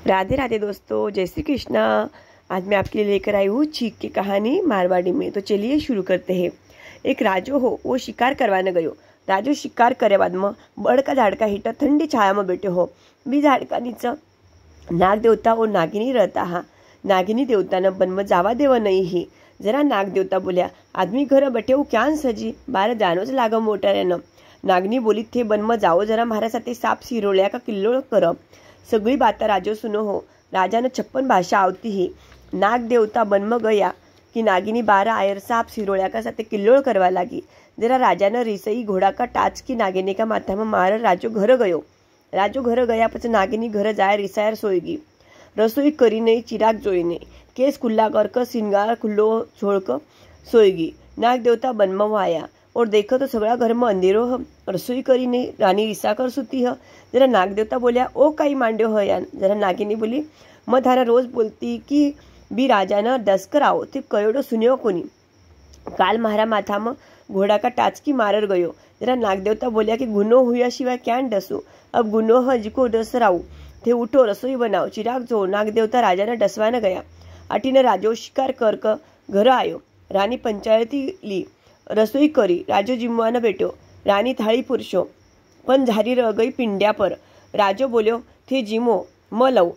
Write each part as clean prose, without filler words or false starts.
राधे राधे दोस्तों, जय श्री कृष्णा। आज मैं आपके लिए लेकर आई हूँ चीक की कहानी मारवाड़ी में। तो चलिए शुरू करते हैं। एक राजो हो, वो शिकार करवाने गयो। राजो शिकार करे बाद में बड़का झाड़का हेठ ठंडी छाया में बैठो हो। बी झाड़का नीचे नाग देवता और नागिनी रहता हा। नागिनी देवता ने वन में जावा देवा नहीं ही। जरा नाग देवता बोलिया, आदमी घर बैठे वो क्या सजी, बार जानो ज लाग मोटर न। नागनी बोली, थे वन में जाओ, जरा मारा साथे साप सिरोळ्या का किल्लो कर। सगळी बात राजो सुनो हो। राजा ने 56 भाषा आवती ही। नाग देवता वन में गया कि नागिनी 12 आयर साप सिरोळ्या का साथे किल्लोळ करवा लगी। जरा राजा ने रिसई घोड़ा का टाच की नागिनी का माथा में मार राजो घर गयो। राजो घर गया પછી नागिनी घर जाए रिसायर सोई गई। रसोई करी नहीं, चिराग जोई नहीं, केस खुला करके सिंगार खुल्लो छोड़कर सोई गई। नाग देवता वन में आया और देखो तो सगळा घर में अंधेरो है। रसोई करी नहीं, रानी रिसा कर सुती है। जरा नाग देवता बोलिया, ओ कई मांड्यो है यान। जरा नागिनी बोली, मैं थारा रोज बोलती कि बी राजा ने दस कर आओ, ते कयोडो सुन्यो कोनी। काल मारा माथा में घोड़ा का टाचकी मारर गयो। जरा नागदेवता बोलिया कि गुनो हुआ सिवाय क्या डसू, अब गुनो है जिको डस राऊ। थे उठो, रसोई बनाओ, चिराग जो। नागदेवता राजा ने डसवाने गया। अटीने राजो शिकार कर घर आयो। रानी पंचायती ली, रसोई करी, राजो जिमवाने बैठो। रानी थाली पुरशो पण झारी रह गई पिंड्या पर। राजो बोल्यो, थे जिमो, म लऊ।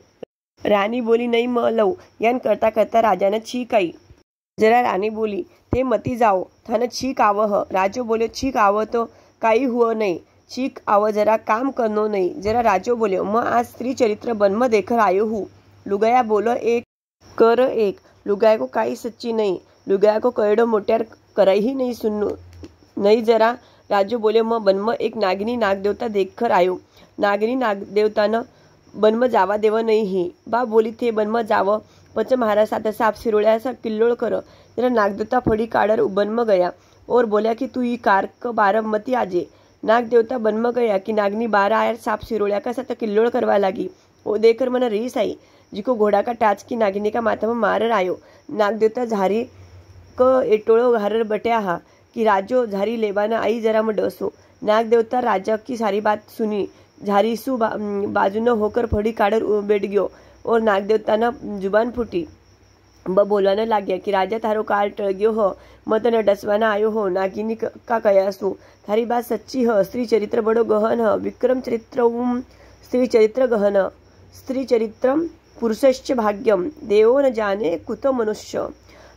रानी बोली, नहीं म लऊ। यान करता करता राजा ने छीक आई। जरा रानी बोली, थे मती जाओ, थाने छीक आव ह। राजो बोल्यो, छीक आव तो काई हुआ नहीं, छीक आव जरा काम करनो नहीं। जरा राजो बोल्यो, मैं आज स्त्री चरित्र वन में देखकर आयो हूँ। लुगाया बोलो, एक कर एक। लुगाया को काई सच्ची नहीं, लुगाया को कयडो मोट्यार कराई ही नहीं सुननो नहीं। जरा राजो बोले, मैं वन में एक नागिनी नाग देवता देख कर आयो। नागिनी नाग देवता ने वन में जावा देवा नहीं ही। बा बोली, थे वन में जाव, पचे मारा साथे साप सिरोळ्या सा किल्लोळ करो। जरा नागदेवता फड़ी काढ़र वन में गया और बोलिया कि तू ई कार को 12 मती आजे। नाग देवता वन में गया कि नागनी 12 आयर साप सिरोळ्या का साथे किल्लोळ करवा लगी। वो देखकर मने रीस आई, जिको घोड़ा का टाच की नागिनी का माथा में मारर आयो। नाग देवता झारी को एटोळो घारर बट्या हा कि राजो झारी लेवाना आई, जरा में डसो। नाग देवता राजा की सारी बात सुनी। झारी सु बाजू न होकर फड़ी काढ़र बैठ गयो और नाग देवता ने जुबान फूटी। ब बोलवाने लाग्या कि राजा थारो काल टळ गयो हो, मैं तने डसवाना आयो हो। नागिनी का कयासु, थारी बात सच्ची है। स्त्री चरित्र बड़ो गहन है, विक्रम चरित्र स्त्री चरित्र गहन, स्त्री चरित्र पुरुषश्च भाग्यम, देवो न जाने कुतो मनुष्य।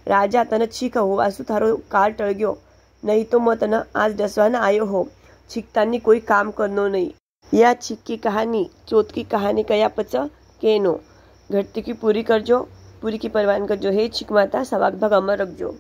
राजा तने छीक होवासु थारो काल टळ गयो, नहीं तो मैं तने आज डसवाना आयो हो। छीकतानी कोई काम करनो नहीं। या छीक की कहानी चौथ की कहानी कया पच केनो घटती की पूरी करजो, पूरी की परवान करजो। हे छीक माता, सवाक भाग अमर रखजो।